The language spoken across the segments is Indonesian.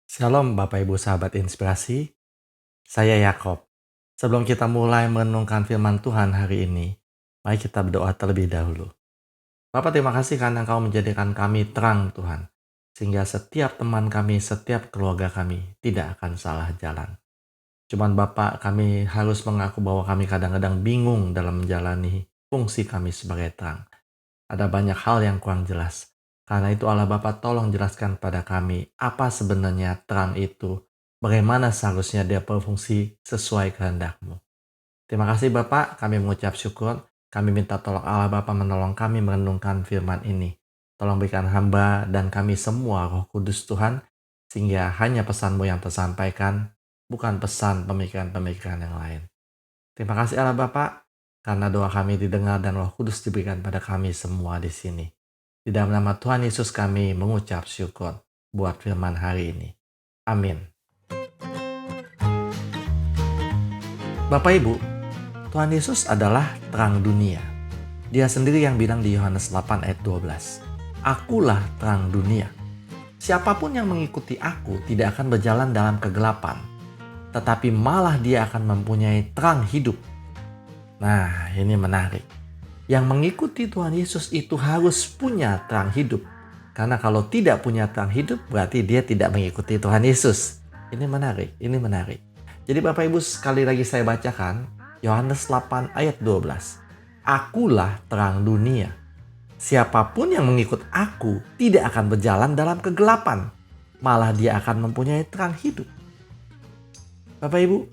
Shalom Bapak Ibu sahabat inspirasi, saya Yakob. Sebelum kita mulai merenungkan firman Tuhan hari ini, mari kita berdoa terlebih dahulu. Bapak, terima kasih karena Engkau menjadikan kami terang Tuhan, sehingga setiap teman kami, setiap keluarga kami tidak akan salah jalan. Cuman Bapak, kami harus mengaku bahwa kami kadang-kadang bingung dalam menjalani fungsi kami sebagai terang. Ada banyak hal yang kurang jelas. Karena itu Allah Bapa tolong jelaskan pada kami apa sebenarnya terang itu. Bagaimana seharusnya dia berfungsi sesuai kehendak-Mu. Terima kasih Bapak, kami mengucap syukur. Kami minta tolong Allah Bapa menolong kami merenungkan firman ini. Tolong berikan hamba dan kami semua Roh Kudus Tuhan, sehingga hanya pesan-Mu yang tersampaikan, bukan pesan pemikiran-pemikiran yang lain. Terima kasih Allah Bapa, karena doa kami didengar dan Roh Kudus diberikan pada kami semua di sini. Di dalam nama Tuhan Yesus kami mengucap syukur buat firman hari ini. Amin. Bapak Ibu, Tuhan Yesus adalah terang dunia. Dia sendiri yang bilang di Yohanes 8 ayat 12. Akulah terang dunia. Siapapun yang mengikuti aku tidak akan berjalan dalam kegelapan, tetapi malah dia akan mempunyai terang hidup. Nah, ini menarik. Yang mengikuti Tuhan Yesus itu harus punya terang hidup. Karena kalau tidak punya terang hidup, berarti dia tidak mengikuti Tuhan Yesus. Ini menarik, ini menarik. Jadi Bapak Ibu, sekali lagi saya bacakan Yohanes 8 ayat 12. Akulah terang dunia. Siapapun yang mengikut aku tidak akan berjalan dalam kegelapan. Malah dia akan mempunyai terang hidup. Bapak Ibu,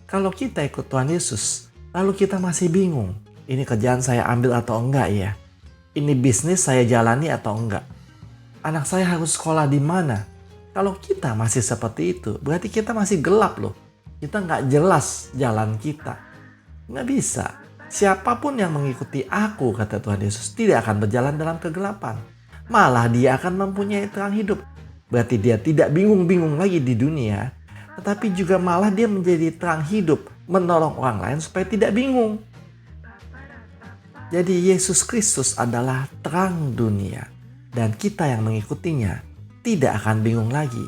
kalau kita ikut Tuhan Yesus, lalu kita masih bingung. Ini kerjaan saya ambil atau enggak ya? Ini bisnis saya jalani atau enggak? Anak saya harus sekolah di mana? Kalau kita masih seperti itu, berarti kita masih gelap loh. Kita nggak jelas jalan kita. Nggak bisa. Siapapun yang mengikuti aku, kata Tuhan Yesus, tidak akan berjalan dalam kegelapan. Malah dia akan mempunyai terang hidup. Berarti dia tidak bingung-bingung lagi di dunia, tetapi juga malah dia menjadi terang hidup, menolong orang lain supaya tidak bingung. Jadi Yesus Kristus adalah terang dunia, dan kita yang mengikutinya tidak akan bingung lagi.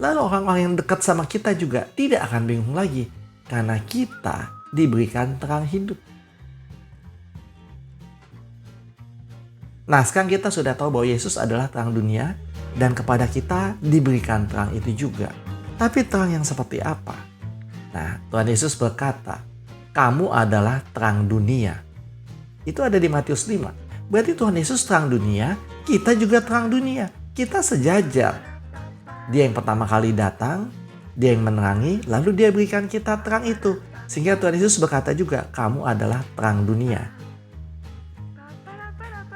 Lalu orang-orang yang dekat sama kita juga tidak akan bingung lagi, karena kita diberikan terang hidup. Nah, sekarang kita sudah tahu bahwa Yesus adalah terang dunia, dan kepada kita diberikan terang itu juga. Tapi terang yang seperti apa? Nah, Tuhan Yesus berkata, kamu adalah terang dunia. Itu ada di Matius 5. Berarti Tuhan Yesus terang dunia, kita juga terang dunia. Kita sejajar. Dia yang pertama kali datang, dia yang menerangi, lalu dia berikan kita terang itu. Sehingga Tuhan Yesus berkata juga, kamu adalah terang dunia.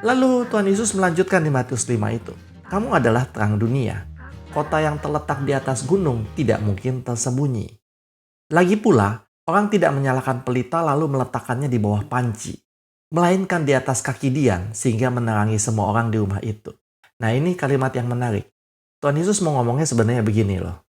Lalu Tuhan Yesus melanjutkan di Matius 5 itu. Kamu adalah terang dunia. Kota yang terletak di atas gunung tidak mungkin tersembunyi. Lagi pula, orang tidak menyalakan pelita lalu meletakkannya di bawah panci, melainkan di atas kaki dian sehingga menerangi semua orang di rumah itu. Nah, ini kalimat yang menarik. Tuhan Yesus mau ngomongnya sebenarnya begini loh.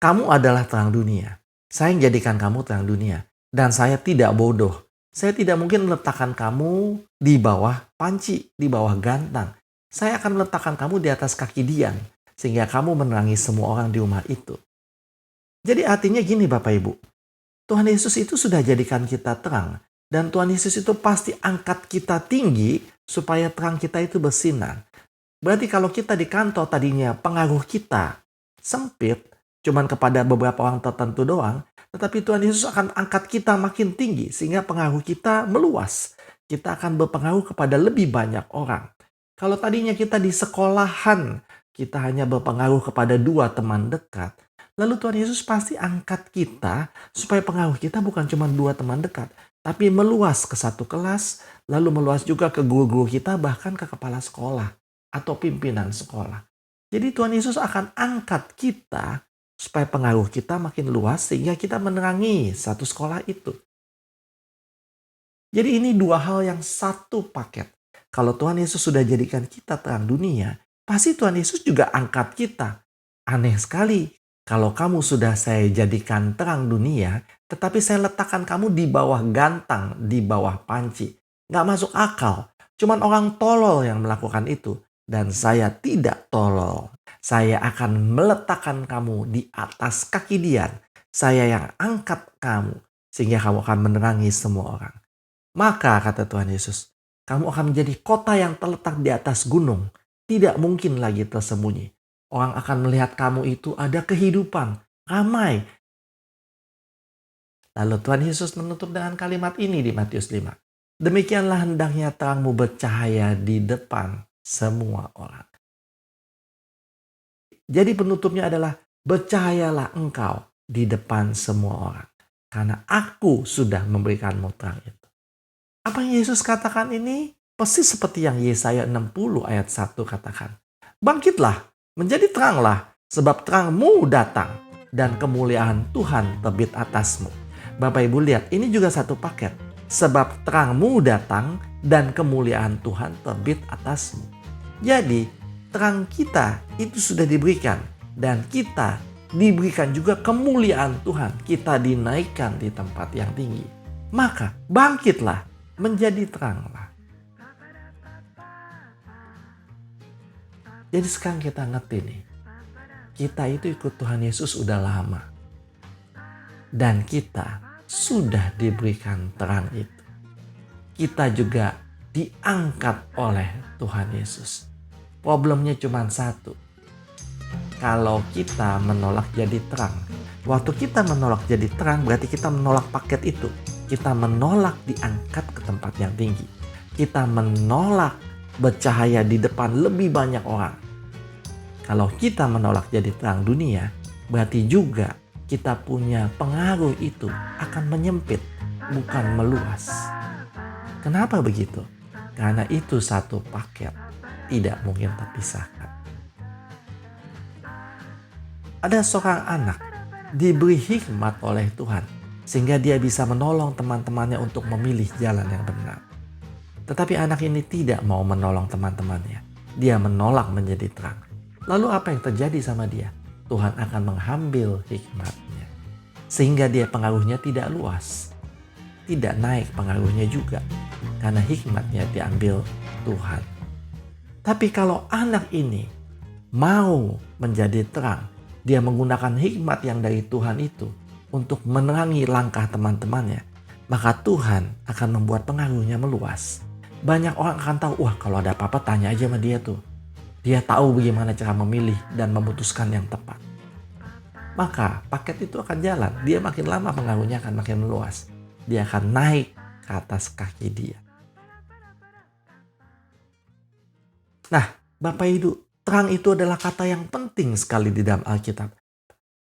Kamu adalah terang dunia. Saya yang jadikan kamu terang dunia. Dan saya tidak bodoh. Saya tidak mungkin meletakkan kamu di bawah panci, di bawah gantang. Saya akan meletakkan kamu di atas kaki dian, sehingga kamu menerangi semua orang di rumah itu. Jadi artinya gini Bapak Ibu, Tuhan Yesus itu sudah jadikan kita terang. Dan Tuhan Yesus itu pasti angkat kita tinggi supaya terang kita itu bersinar. Berarti kalau kita di kantor tadinya pengaruh kita sempit, cuman kepada beberapa orang tertentu doang, tetapi Tuhan Yesus akan angkat kita makin tinggi sehingga pengaruh kita meluas. Kita akan berpengaruh kepada lebih banyak orang. Kalau tadinya kita di sekolahan, kita hanya berpengaruh kepada 2 teman dekat, lalu Tuhan Yesus pasti angkat kita supaya pengaruh kita bukan cuma 2 teman dekat, tapi meluas ke satu kelas, lalu meluas juga ke guru-guru kita, bahkan ke kepala sekolah atau pimpinan sekolah. Jadi Tuhan Yesus akan angkat kita supaya pengaruh kita makin luas sehingga kita menerangi satu sekolah itu. Jadi ini 2 hal yang satu paket. Kalau Tuhan Yesus sudah jadikan kita terang dunia, pasti Tuhan Yesus juga angkat kita. Aneh sekali kalau kamu sudah saya jadikan terang dunia, tetapi saya letakkan kamu di bawah gantang, di bawah panci. Nggak masuk akal. Cuman orang tolol yang melakukan itu. Dan saya tidak tolol. Saya akan meletakkan kamu di atas kaki Dian. Saya yang angkat kamu sehingga kamu akan menerangi semua orang. Maka kata Tuhan Yesus, kamu akan menjadi kota yang terletak di atas gunung. Tidak mungkin lagi tersembunyi. Orang akan melihat kamu itu ada kehidupan, ramai. Lalu Tuhan Yesus menutup dengan kalimat ini di Matius 5. Demikianlah hendaknya terangmu bercahaya di depan semua orang. Jadi penutupnya adalah bercahayalah engkau di depan semua orang. Karena aku sudah memberikanmu terang itu. Apa yang Yesus katakan ini persis seperti yang Yesaya 60 ayat 1 katakan. Bangkitlah, menjadi teranglah, sebab terangmu datang dan kemuliaan Tuhan terbit atasmu. Bapak Ibu lihat, ini juga satu paket. Sebab terangmu datang dan kemuliaan Tuhan terbit atasmu. Jadi, terang kita itu sudah diberikan dan kita diberikan juga kemuliaan Tuhan. Kita dinaikkan di tempat yang tinggi. Maka bangkitlah, menjadi teranglah. Jadi sekarang kita ngerti nih. Kita itu ikut Tuhan Yesus udah lama. Dan kita sudah diberikan terang itu. Kita juga diangkat oleh Tuhan Yesus. Problemnya cuma satu. Kalau kita menolak jadi terang. Waktu kita menolak jadi terang berarti kita menolak paket itu. Kita menolak diangkat ke tempat yang tinggi. Kita menolak bercahaya di depan lebih banyak orang. Kalau kita menolak jadi terang dunia, berarti juga kita punya pengaruh itu akan menyempit, bukan meluas. Kenapa begitu? Karena itu satu paket. Tidak mungkin terpisahkan. Ada seorang anak diberi hikmat oleh Tuhan sehingga dia bisa menolong teman-temannya untuk memilih jalan yang benar. Tetapi anak ini tidak mau menolong teman-temannya. Dia menolak menjadi terang. Lalu apa yang terjadi sama dia? Tuhan akan mengambil hikmatnya. Sehingga dia pengaruhnya tidak luas. Tidak naik pengaruhnya juga. Karena hikmatnya diambil Tuhan. Tapi kalau anak ini mau menjadi terang, dia menggunakan hikmat yang dari Tuhan itu untuk menerangi langkah teman-temannya, maka Tuhan akan membuat pengaruhnya meluas. Banyak orang akan tahu, wah kalau ada apa-apa tanya aja sama dia tuh. Dia tahu bagaimana cara memilih dan memutuskan yang tepat. Maka paket itu akan jalan. Dia makin lama pengaruhnya akan makin meluas. Dia akan naik ke atas kaki dia. Nah, Bapak Ibu, terang itu adalah kata yang penting sekali di dalam Alkitab.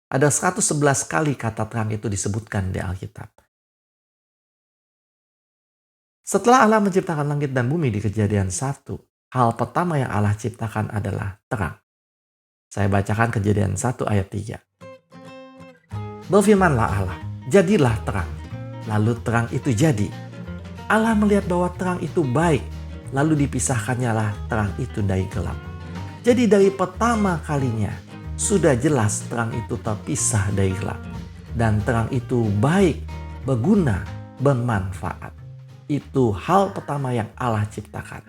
Ada 111 kali kata terang itu disebutkan di Alkitab. Setelah Allah menciptakan langit dan bumi di Kejadian 1, hal pertama yang Allah ciptakan adalah terang. Saya bacakan Kejadian 1 ayat 3. Berfirmanlah Allah, jadilah terang. Lalu terang itu jadi. Allah melihat bahwa terang itu baik, lalu dipisahkannya lah terang itu dari gelap. Jadi dari pertama kalinya sudah jelas terang itu terpisah dari gelap. Dan terang itu baik, berguna, bermanfaat. Itu hal pertama yang Allah ciptakan.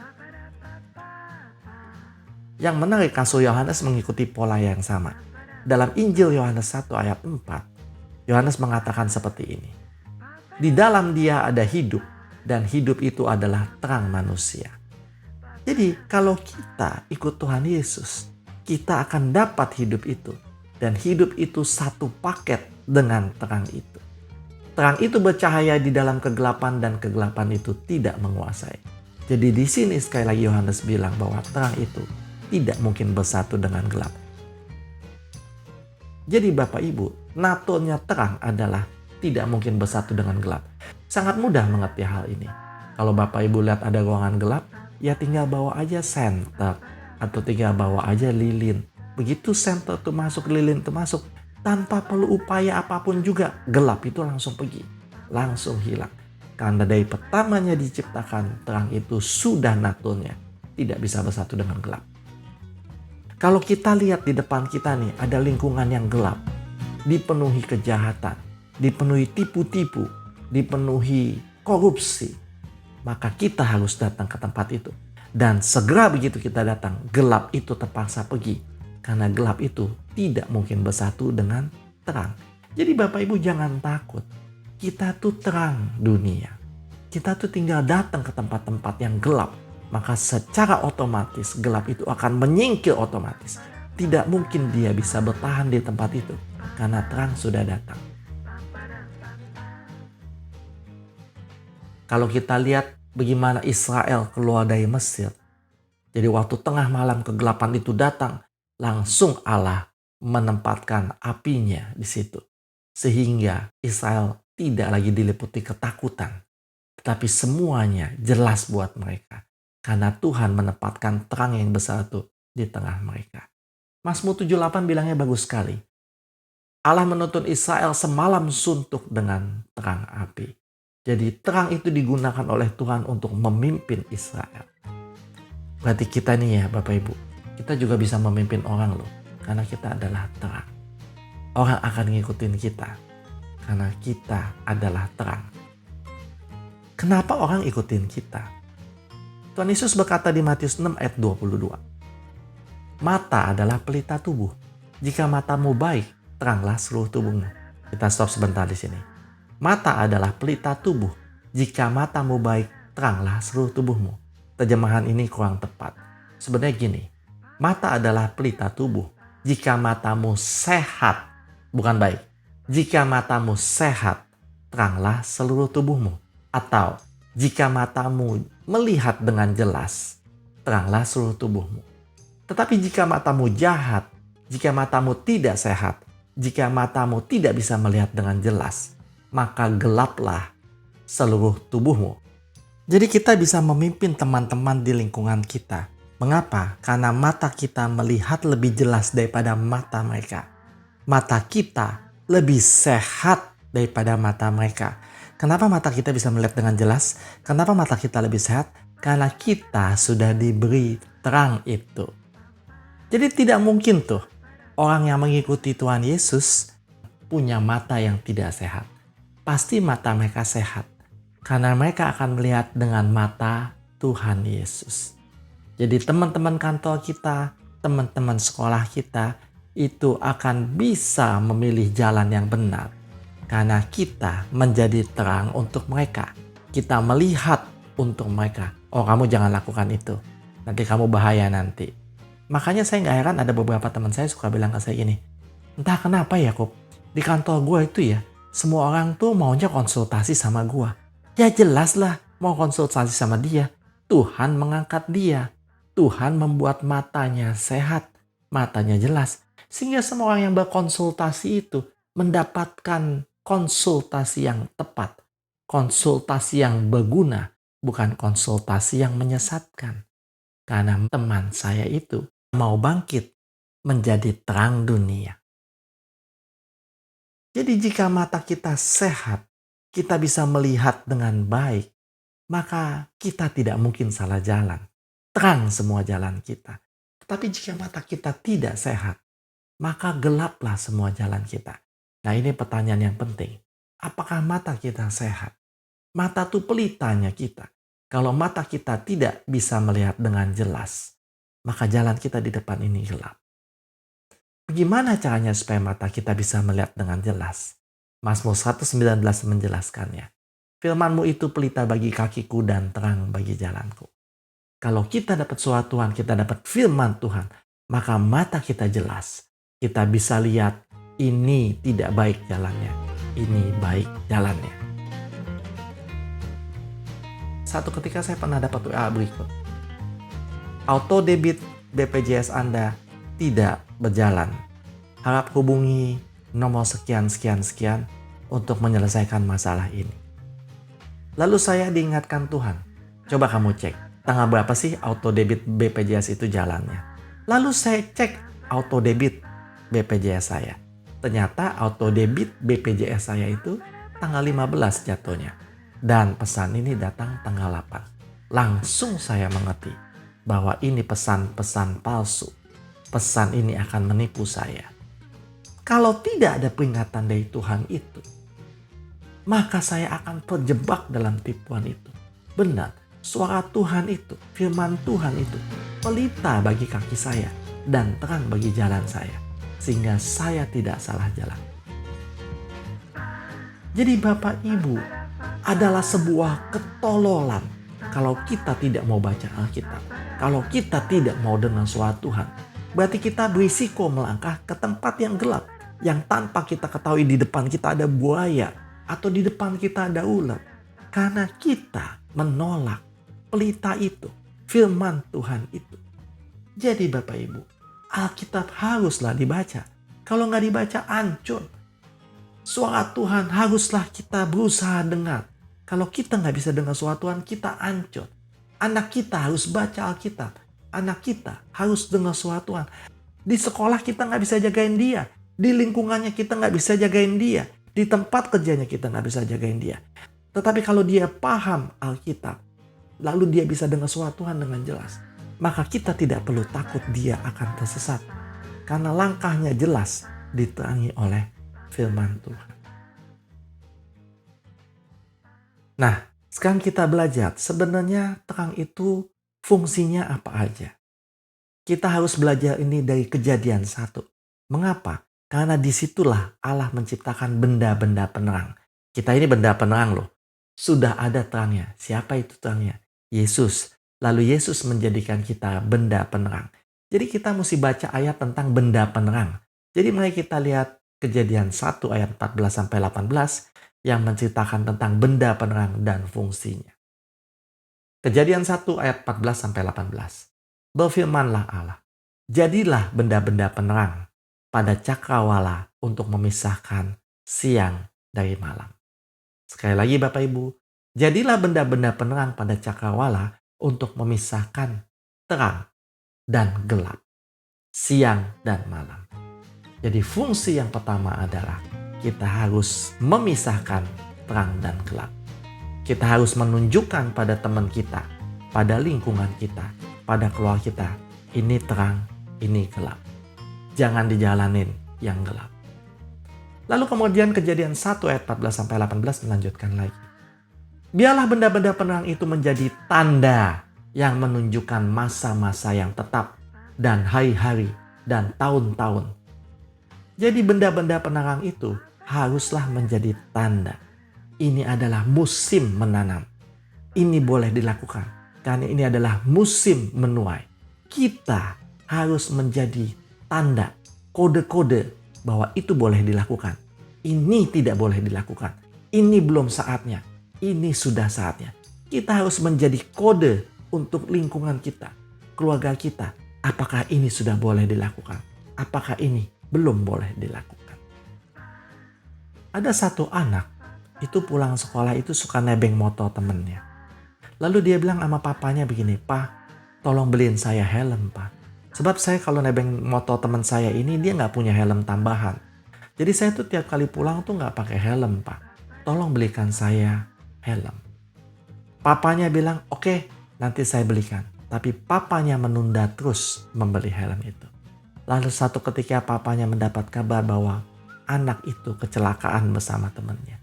Yang menarik, Rasul Yohanes mengikuti pola yang sama. Dalam Injil Yohanes 1 ayat 4, Yohanes mengatakan seperti ini. Di dalam dia ada hidup, dan hidup itu adalah terang manusia. Jadi kalau kita ikut Tuhan Yesus, kita akan dapat hidup itu. Dan hidup itu satu paket dengan terang itu. Terang itu bercahaya di dalam kegelapan dan kegelapan itu tidak menguasai. Jadi di sini sekali lagi Yohanes bilang bahwa terang itu tidak mungkin bersatu dengan gelap. Jadi Bapak Ibu, naturnya terang adalah tidak mungkin bersatu dengan gelap. Sangat mudah mengerti hal ini. Kalau Bapak Ibu lihat ada ruangan gelap, ya tinggal bawa aja senter atau tinggal bawa aja lilin. Begitu senter itu masuk, lilin itu masuk, tanpa perlu upaya apapun juga, gelap itu langsung pergi, langsung hilang. Karena dari pertamanya diciptakan, terang itu sudah naturnya tidak bisa bersatu dengan gelap. Kalau kita lihat di depan kita nih, ada lingkungan yang gelap, dipenuhi kejahatan, dipenuhi tipu-tipu, dipenuhi korupsi, maka kita harus datang ke tempat itu. Dan segera begitu kita datang, gelap itu terpaksa pergi. Karena gelap itu tidak mungkin bersatu dengan terang. Jadi Bapak Ibu jangan takut. Kita tuh terang dunia. Kita tuh tinggal datang ke tempat-tempat yang gelap. Maka secara otomatis gelap itu akan menyingkir otomatis. Tidak mungkin dia bisa bertahan di tempat itu. Karena terang sudah datang. Kalau kita lihat bagaimana Israel keluar dari Mesir. Jadi waktu tengah malam kegelapan itu datang. Langsung Allah menempatkan apinya di situ. Sehingga Israel tidak lagi diliputi ketakutan. Tetapi semuanya jelas buat mereka. Karena Tuhan menempatkan terang yang besar itu di tengah mereka. Mazmur 78 bilangnya bagus sekali. Allah menuntun Israel semalam suntuk dengan terang api. Jadi terang itu digunakan oleh Tuhan untuk memimpin Israel. Berarti kita nih ya Bapak Ibu. Kita juga bisa memimpin orang loh. Karena kita adalah terang. Orang akan ngikutin kita. Karena kita adalah terang. Kenapa orang ikutin kita? Tuhan Yesus berkata di Matius 6 ayat 22. Mata adalah pelita tubuh. Jika matamu baik, teranglah seluruh tubuhmu. Kita stop sebentar di sini. Mata adalah pelita tubuh. Jika matamu baik, teranglah seluruh tubuhmu. Terjemahan ini kurang tepat. Sebenarnya gini. Mata adalah pelita tubuh. Jika matamu sehat, bukan baik. Jika matamu sehat, teranglah seluruh tubuhmu. Atau, jika matamu melihat dengan jelas, teranglah seluruh tubuhmu. Tetapi jika matamu jahat, jika matamu tidak sehat, jika matamu tidak bisa melihat dengan jelas, maka gelaplah seluruh tubuhmu. Jadi kita bisa memimpin teman-teman di lingkungan kita. Mengapa? Karena mata kita melihat lebih jelas daripada mata mereka. Mata kita lebih sehat daripada mata mereka. Kenapa mata kita bisa melihat dengan jelas? Kenapa mata kita lebih sehat? Karena kita sudah diberi terang itu. Jadi tidak mungkin tuh orang yang mengikuti Tuhan Yesus punya mata yang tidak sehat. Pasti mata mereka sehat. Karena mereka akan melihat dengan mata Tuhan Yesus. Jadi teman-teman kantor kita, teman-teman sekolah kita itu akan bisa memilih jalan yang benar. Karena kita menjadi terang untuk mereka. Kita melihat untuk mereka. Oh kamu jangan lakukan itu. Nanti kamu bahaya nanti. Makanya saya gak heran ada beberapa teman saya suka bilang ke saya gini. Entah kenapa ya Kop. Di kantor gue itu ya. Semua orang tuh maunya konsultasi sama gue. Ya jelas lah mau konsultasi sama dia. Tuhan mengangkat dia. Tuhan membuat matanya sehat, matanya jelas. Sehingga semua orang yang berkonsultasi itu mendapatkan konsultasi yang tepat. Konsultasi yang berguna, bukan konsultasi yang menyesatkan. Karena teman saya itu mau bangkit menjadi terang dunia. Jadi jika mata kita sehat, kita bisa melihat dengan baik, maka kita tidak mungkin salah jalan. Terang semua jalan kita. Tetapi jika mata kita tidak sehat, maka gelaplah semua jalan kita. Nah ini pertanyaan yang penting. Apakah mata kita sehat? Mata itu pelitanya kita. Kalau mata kita tidak bisa melihat dengan jelas, maka jalan kita di depan ini gelap. Bagaimana caranya supaya mata kita bisa melihat dengan jelas? Mazmur 119 menjelaskannya. Firman-Mu itu pelita bagi kakiku dan terang bagi jalanku. Kalau kita dapat suara Tuhan, kita dapat firman Tuhan, maka mata kita jelas. Kita bisa lihat ini tidak baik jalannya, ini baik jalannya. Satu ketika saya pernah dapat WA berikut. Auto debit BPJS Anda tidak berjalan. Harap hubungi nomor sekian untuk menyelesaikan masalah ini. Lalu saya diingatkan Tuhan, coba kamu cek. Tanggal berapa sih auto debit BPJS itu jalannya? Lalu saya cek auto debit BPJS saya. Ternyata auto debit BPJS saya itu tanggal 15 jatuhnya. Dan pesan ini datang tanggal 8. Langsung saya mengerti bahwa ini pesan-pesan palsu. Pesan ini akan menipu saya. Kalau tidak ada peringatan dari Tuhan itu, maka saya akan terjebak dalam tipuan itu. Benar. Suara Tuhan itu, firman Tuhan itu, pelita bagi kaki saya. dan terang bagi jalan saya, sehingga saya tidak salah jalan. Jadi Bapak Ibu, adalah sebuah ketololan kalau kita tidak mau baca Alkitab. Kalau kita tidak mau dengar suara Tuhan, berarti kita berisiko melangkah ke tempat yang gelap, yang tanpa kita ketahui di depan kita ada buaya atau di depan kita ada ular. Karena kita menolak pelita itu, firman Tuhan itu. Jadi Bapak Ibu, Alkitab haruslah dibaca. Kalau nggak dibaca, hancur. Suara Tuhan haruslah kita berusaha dengar. Kalau kita nggak bisa dengar suara Tuhan, kita hancur. Anak kita harus baca Alkitab. Anak kita harus dengar suara Tuhan. Di sekolah kita nggak bisa jagain dia. Di lingkungannya kita nggak bisa jagain dia. Di tempat kerjanya kita nggak bisa jagain dia. Tetapi kalau dia paham Alkitab, lalu dia bisa dengar suara Tuhan dengan jelas, maka kita tidak perlu takut dia akan tersesat. Karena langkahnya jelas diterangi oleh firman Tuhan. Nah, sekarang kita belajar sebenarnya terang itu fungsinya apa aja. Kita harus belajar ini dari Kejadian 1. Mengapa? Karena disitulah Allah menciptakan benda-benda penerang. Kita ini benda penerang loh. Sudah ada terangnya. Siapa itu terangnya? Yesus. Lalu Yesus menjadikan kita benda penerang. Jadi kita mesti baca ayat tentang benda penerang. Jadi mari kita lihat Kejadian 1 ayat 14-18 yang menceritakan tentang benda penerang dan fungsinya. Kejadian 1 ayat 14-18. Berfirmanlah Allah, jadilah benda-benda penerang pada cakrawala untuk memisahkan siang dari malam. Sekali lagi Bapak Ibu, jadilah benda-benda penerang pada cakrawala untuk memisahkan terang dan gelap, siang dan malam. Jadi fungsi yang pertama adalah kita harus memisahkan terang dan gelap. Kita harus menunjukkan pada teman kita, pada lingkungan kita, pada keluarga kita, ini terang, ini gelap. Jangan dijalanin yang gelap. Lalu kemudian Kejadian 1 ayat 14-18 melanjutkan lagi. Biarlah benda-benda penerang itu menjadi tanda yang menunjukkan masa-masa yang tetap dan hari-hari dan tahun-tahun. Jadi benda-benda penerang itu haruslah menjadi tanda. Ini adalah musim menanam. Ini boleh dilakukan karena ini adalah musim menuai. Kita harus menjadi tanda, kode-kode bahwa itu boleh dilakukan. Ini tidak boleh dilakukan. Ini belum saatnya. Ini sudah saatnya. Kita harus menjadi kode untuk lingkungan kita, keluarga kita. Apakah ini sudah boleh dilakukan? Apakah ini belum boleh dilakukan? Ada satu anak, itu pulang sekolah itu suka nebeng motor temennya. Lalu dia bilang sama papanya begini, "Pak, tolong beliin saya helm, Pak. Sebab saya kalau nebeng motor teman saya ini, dia nggak punya helm tambahan. Jadi saya tuh tiap kali pulang tuh nggak pakai helm, Pak. Tolong belikan saya helm." Papanya bilang, "Oke, nanti saya belikan." Tapi papanya menunda terus membeli helm itu. Lalu satu ketika papanya mendapat kabar bahwa anak itu kecelakaan bersama temannya.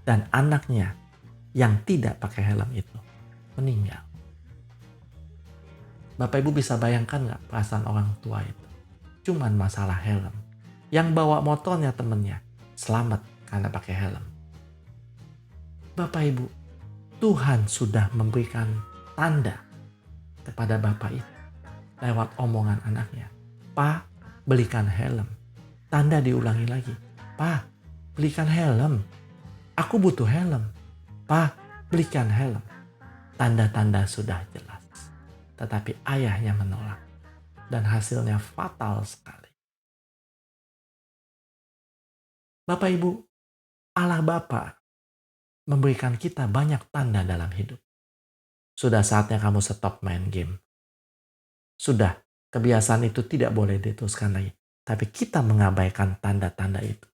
Dan anaknya yang tidak pakai helm itu meninggal. Bapak Ibu bisa bayangkan gak perasaan orang tua itu? Cuman masalah helm. Yang bawa motornya temannya selamat karena pakai helm. Bapak Ibu, Tuhan sudah memberikan tanda kepada Bapak itu lewat omongan anaknya. "Pak, belikan helm." Tanda diulangi lagi. "Pak, belikan helm. Aku butuh helm." "Pak, belikan helm." Tanda-tanda sudah jelas. Tetapi ayahnya menolak. Dan hasilnya fatal sekali. Bapak Ibu, Allah Bapa memberikan kita banyak tanda dalam hidup. Sudah saatnya kamu stop main game. Sudah, kebiasaan itu tidak boleh diteruskan lagi. Tapi kita mengabaikan tanda-tanda itu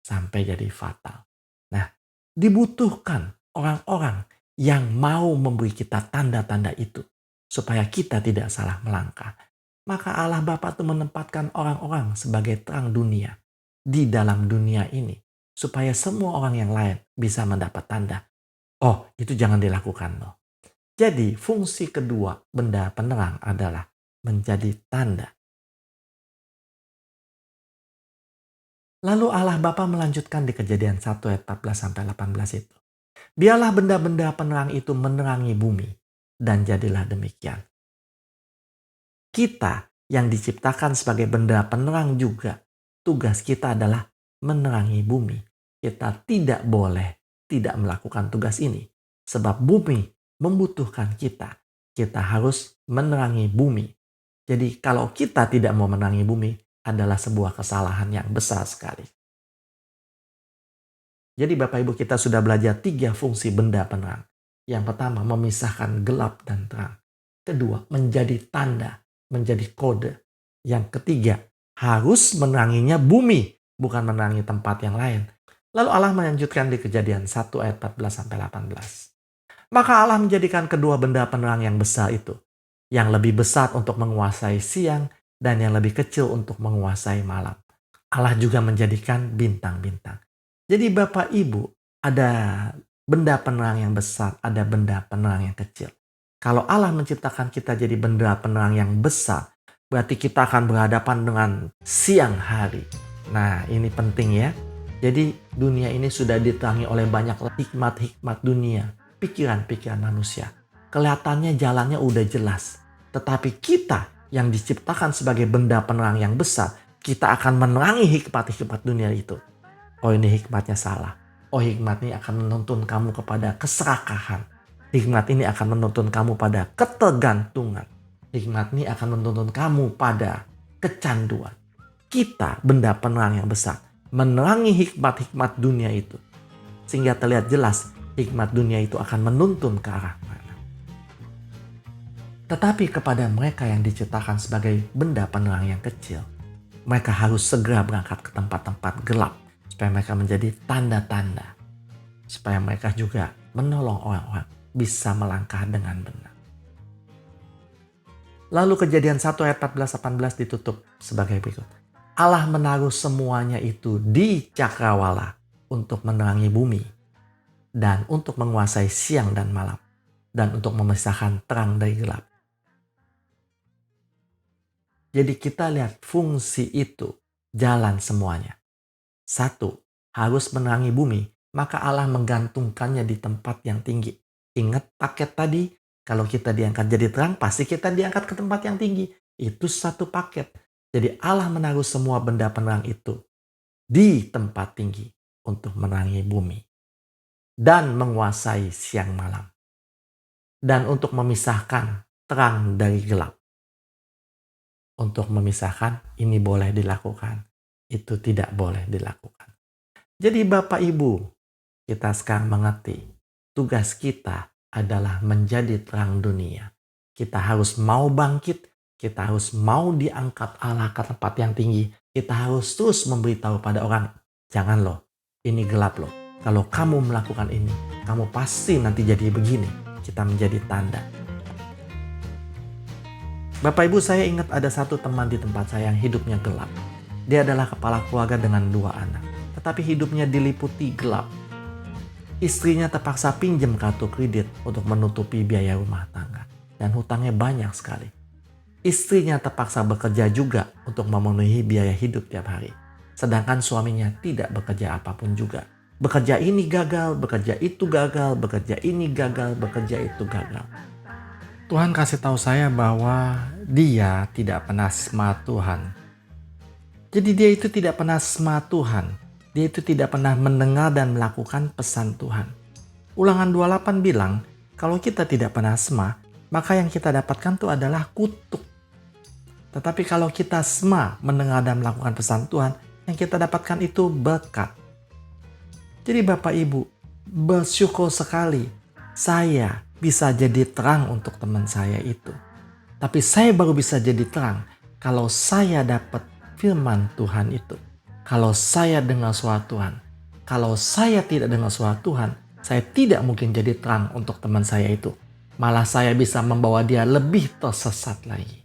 sampai jadi fatal. Nah, dibutuhkan orang-orang yang mau memberi kita tanda-tanda itu supaya kita tidak salah melangkah. Maka Allah Bapa itu menempatkan orang-orang sebagai terang dunia di dalam dunia ini supaya semua orang yang lain bisa mendapat tanda. Oh, itu jangan dilakukan loh. Jadi fungsi kedua benda penerang adalah menjadi tanda. Lalu Allah Bapa melanjutkan di Kejadian 1 ayat 14-18 itu. Biarlah benda-benda penerang itu menerangi bumi, dan jadilah demikian. Kita yang diciptakan sebagai benda penerang juga, tugas kita adalah menerangi bumi. Kita tidak boleh tidak melakukan tugas ini, sebab bumi membutuhkan kita. Kita harus menerangi bumi. Jadi kalau kita tidak mau menerangi bumi, adalah sebuah kesalahan yang besar sekali. Jadi Bapak Ibu, kita sudah belajar 3 fungsi benda penerang. Yang pertama, memisahkan gelap dan terang. Kedua, menjadi tanda, menjadi kode. Yang ketiga, harus meneranginya bumi, bukan menerangi tempat yang lain. Lalu Allah melanjutkan di Kejadian 1 ayat 14-18. Maka Allah menjadikan kedua benda penerang yang besar itu, yang lebih besar untuk menguasai siang dan yang lebih kecil untuk menguasai malam. Allah juga menjadikan bintang-bintang. Jadi Bapak Ibu, ada benda penerang yang besar, ada benda penerang yang kecil. Kalau Allah menciptakan kita jadi benda penerang yang besar, berarti kita akan berhadapan dengan siang hari. Nah, ini penting ya. Jadi dunia ini sudah diterangi oleh banyak hikmat-hikmat dunia, pikiran-pikiran manusia. Kelihatannya jalannya udah jelas. Tetapi kita yang diciptakan sebagai benda penerang yang besar, kita akan menerangi hikmat-hikmat dunia itu. Oh, ini hikmatnya salah. Oh, hikmat ini akan menuntun kamu kepada keserakahan. Hikmat ini akan menuntun kamu pada ketergantungan. Hikmat ini akan menuntun kamu pada kecanduan. Kita, benda penerang yang besar, menerangi hikmat-hikmat dunia itu. Sehingga terlihat jelas hikmat dunia itu akan menuntun ke arah mana. Tetapi kepada mereka yang diciptakan sebagai benda penerang yang kecil, mereka harus segera berangkat ke tempat-tempat gelap. Supaya mereka menjadi tanda-tanda. Supaya mereka juga menolong orang-orang bisa melangkah dengan benar. Lalu Kejadian 1 ayat 14-18 ditutup sebagai berikut. Allah menaruh semuanya itu di cakrawala untuk menerangi bumi. Dan untuk menguasai siang dan malam. Dan untuk memisahkan terang dari gelap. Jadi kita lihat fungsi itu jalan semuanya. 1. Harus menerangi bumi, maka Allah menggantungkannya di tempat yang tinggi. Ingat paket tadi, kalau kita diangkat jadi terang, pasti kita diangkat ke tempat yang tinggi. Itu satu paket. Jadi Allah menaruh semua benda penerang itu di tempat tinggi untuk menerangi bumi. Dan menguasai siang malam. Dan untuk memisahkan terang dari gelap. Untuk memisahkan, ini boleh dilakukan. Itu tidak boleh dilakukan. Jadi Bapak Ibu, kita sekarang mengerti tugas kita adalah menjadi terang dunia. Kita harus mau bangkit, kita harus mau diangkat Allah ke tempat yang tinggi. Kita harus terus memberitahu pada orang, jangan loh, ini gelap loh. Kalau kamu melakukan ini, kamu pasti nanti jadi begini. Kita menjadi tanda. Bapak Ibu, saya ingat ada satu teman di tempat saya yang hidupnya gelap. Dia adalah kepala keluarga dengan 2 anak. Tetapi hidupnya diliputi gelap. Istrinya terpaksa pinjam kartu kredit untuk menutupi biaya rumah tangga. Dan hutangnya banyak sekali. Istrinya terpaksa bekerja juga untuk memenuhi biaya hidup tiap hari. Sedangkan suaminya tidak bekerja apapun juga. Bekerja ini gagal, bekerja itu gagal, bekerja ini gagal, bekerja itu gagal. Tuhan kasih tahu saya bahwa dia tidak pernah smart Tuhan. Jadi dia itu tidak pernah sema Tuhan. Dia itu tidak pernah mendengar dan melakukan pesan Tuhan. Ulangan 28 bilang, kalau kita tidak pernah sema, maka yang kita dapatkan itu adalah kutuk. Tetapi kalau kita sema mendengar dan melakukan pesan Tuhan, yang kita dapatkan itu berkat. Jadi Bapak Ibu, bersyukur sekali saya bisa jadi terang untuk teman saya itu. Tapi saya baru bisa jadi terang kalau saya dapat firman Tuhan itu. Kalau saya dengar suara Tuhan. Kalau saya tidak dengar suara Tuhan, saya tidak mungkin jadi terang untuk teman saya itu. Malah saya bisa membawa dia lebih tersesat lagi.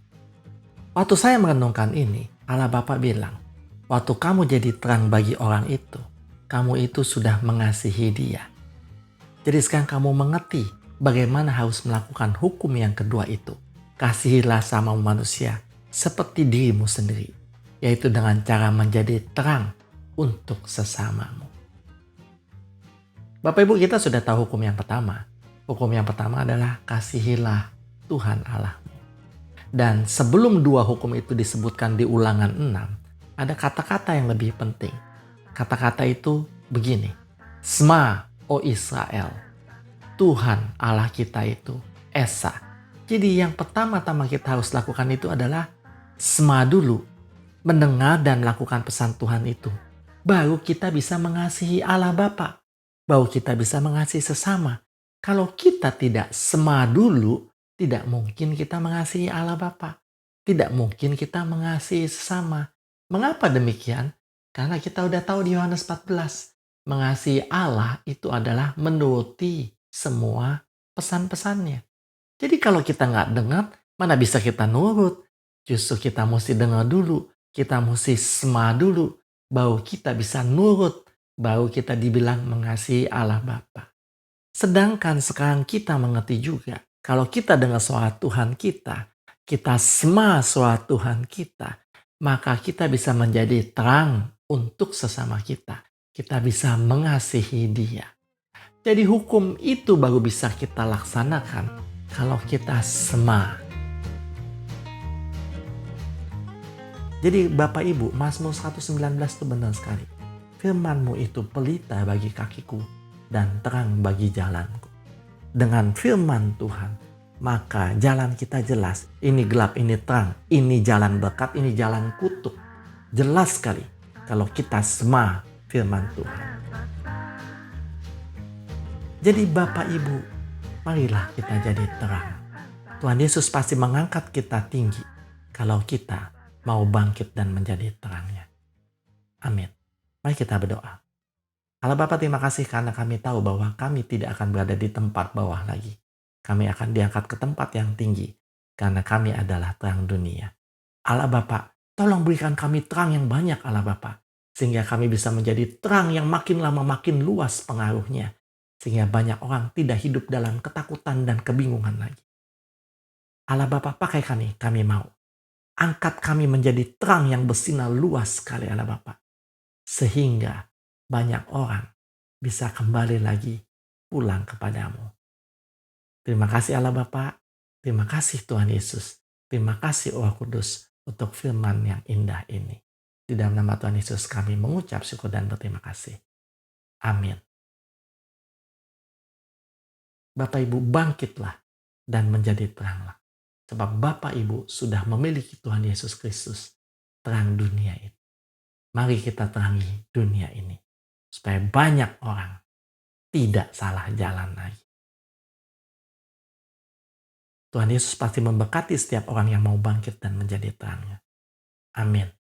Waktu saya merenungkan ini, Allah Bapa bilang, waktu kamu jadi terang bagi orang itu, kamu itu sudah mengasihi dia. Jadi sekarang kamu mengerti bagaimana harus melakukan hukum yang kedua itu. Kasihilah sama manusia seperti dirimu sendiri. Yaitu dengan cara menjadi terang untuk sesamamu. Bapak Ibu, kita sudah tahu hukum yang pertama. Hukum yang pertama adalah kasihilah Tuhan Allahmu. Dan sebelum dua hukum itu disebutkan di Ulangan 6, ada kata-kata yang lebih penting. Kata-kata itu begini. Shema, o Israel, Tuhan Allah kita itu Esa. Jadi yang pertama-tama kita harus lakukan itu adalah shema dulu. Mendengar dan lakukan pesan Tuhan itu. Baru kita bisa mengasihi Allah Bapa. Baru kita bisa mengasihi sesama. Kalau kita tidak shema dulu, tidak mungkin kita mengasihi Allah Bapa. Tidak mungkin kita mengasihi sesama. Mengapa demikian? Karena kita udah tahu di Yohanes 14. Mengasihi Allah itu adalah menuruti semua pesan-pesannya. Jadi kalau kita nggak dengar, mana bisa kita nurut? Justru kita mesti dengar dulu. Kita mesti shema dulu. Baru kita bisa nurut. Baru kita dibilang mengasihi Allah Bapa. Sedangkan sekarang kita mengerti juga. Kalau kita dengar suara Tuhan kita shema suara Tuhan kita, maka kita bisa menjadi terang untuk sesama kita. Kita bisa mengasihi Dia. Jadi hukum itu baru bisa kita laksanakan kalau kita shema. Jadi Bapak Ibu, Mazmur 119 itu benar sekali. Firman-Mu itu pelita bagi kakiku dan terang bagi jalanku. Dengan firman Tuhan, maka jalan kita jelas. Ini gelap, ini terang. Ini jalan berkat, ini jalan kutuk. Jelas sekali kalau kita shema firman Tuhan. Jadi Bapak Ibu, marilah kita jadi terang. Tuhan Yesus pasti mengangkat kita tinggi kalau kita mau bangkit dan menjadi terangnya. Amin. Mari kita berdoa. Allah Bapa, terima kasih karena kami tahu bahwa kami tidak akan berada di tempat bawah lagi. Kami akan diangkat ke tempat yang tinggi karena kami adalah terang dunia. Allah Bapa, tolong berikan kami terang yang banyak Allah Bapa. Sehingga kami bisa menjadi terang yang makin lama makin luas pengaruhnya. Sehingga banyak orang tidak hidup dalam ketakutan dan kebingungan lagi. Allah Bapa, pakai kami mau. Angkat kami menjadi terang yang bersinar luas sekali Allah Bapa. Sehingga banyak orang bisa kembali lagi pulang kepadamu. Terima kasih Allah Bapa. Terima kasih Tuhan Yesus. Terima kasih Roh Kudus untuk firman yang indah ini. Di dalam nama Tuhan Yesus kami mengucap syukur dan berterima kasih. Amin. Bapak Ibu, bangkitlah dan menjadi teranglah. Sebab Bapak Ibu sudah memiliki Tuhan Yesus Kristus, terang dunia itu. Mari kita terangi dunia ini. Supaya banyak orang tidak salah jalan lagi. Tuhan Yesus pasti memberkati setiap orang yang mau bangkit dan menjadi terangnya. Amin.